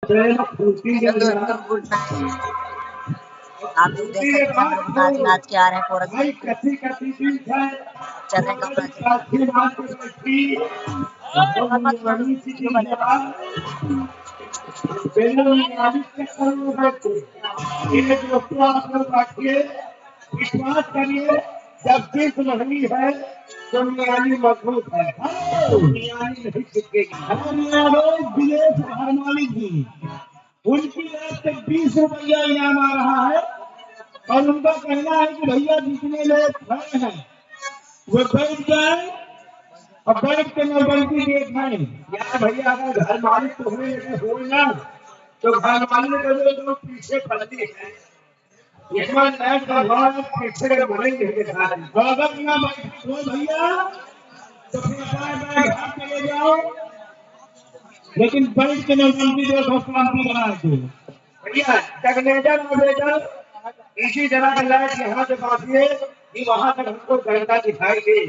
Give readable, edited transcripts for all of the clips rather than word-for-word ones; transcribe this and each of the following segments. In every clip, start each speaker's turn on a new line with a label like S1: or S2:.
S1: Hello दोस्तों, good night. आप लोग देख सकते हैं हम लोग नाच नाच के आ रहे हैं कोरस में। चल रहे हैं कपड़ा
S2: विश्वास करिए, जब जीत नहीं है तो नियाली मजबूत है, नियाली नहीं टिकेगी। विदेश हरमालिक जी, उनकी तरफ से 20 रुपया इनाम आ रहा है और उनका कहना है कि भैया जितने लोग खड़े हैं वो बैठ जाए और बैठ के नौबंदी देखाएं। यार भैया, अगर घर मालिक तुम्हें लेकर हो ना तो घर मालिक को जो पीछे पड़ती है पीछे मरेंगे स्वागत ना बैठक हो भैया तो फिर घर चले जाओ, लेकिन बैठ के नौबंदी देखो क्रांति बना के भैया। टर्मिनेटर ऑपरेटर इसी तरह का लाइट यहाँ से बांधिए कि वहां तक हमको जनता दिखाई दे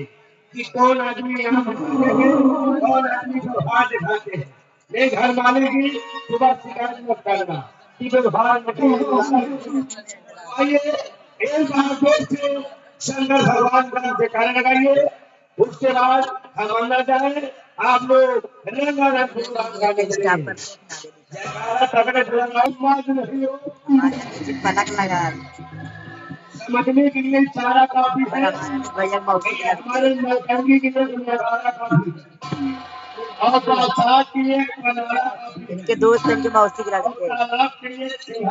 S2: कि कौन आदमी यहाँ कौन आदमी व्यवहार दिखाते हैं। नहीं घर मालिक की सुबह शिकायत मत करना कि व्यवहार आइए एक बार फिर से शंकर भगवान का जयकारा लगाइए। उसके बाद हम अंदर जाए, आप लोग रंगारंग
S1: पलक लगा
S2: समझने के लिए सारा काफी है,
S1: भैया
S2: हमारे नौटंकी के लिए सारा काफी और साथ के लिए
S1: इनके दोस्त इनके मौसी के लगते हैं।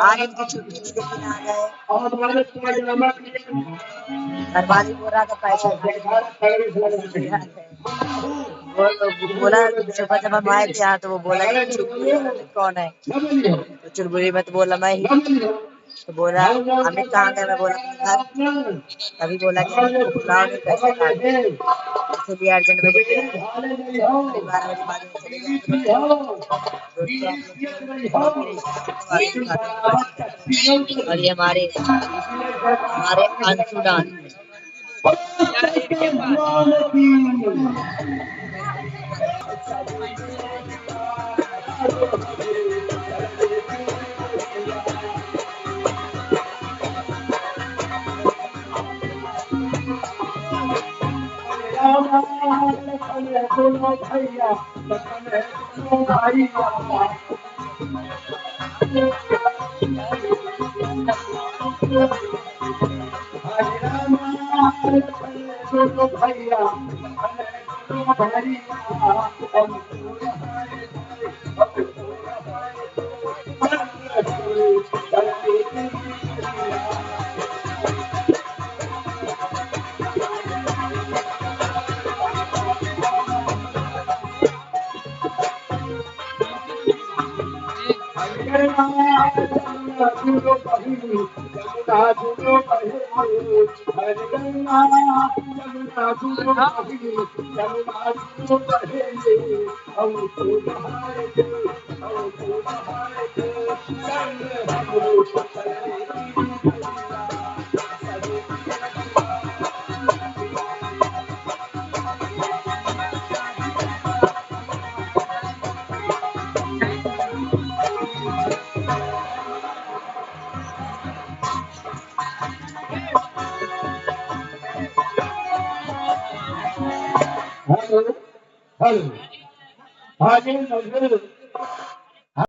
S1: आज इनकी छुट्टी थी लेकिन आ गए।
S2: और हमारे
S1: घरवाली बोला का पैसा बोला सुबह जब हम आए थे यहाँ तो वो बोला कि चुलबुली कौन है, तो चुलबुली में तो बोला मैं ही, तो बोला अमित कहाँ गए, मैं बोला अपने घर। तभी बोला कि अमित को बुलाओ नहीं पैसे काटे, इसलिए अर्जेंट में 12 बजे बाद में चले जाएंगे। और ये हमारे अंशु डांस
S2: हेलो हेलो।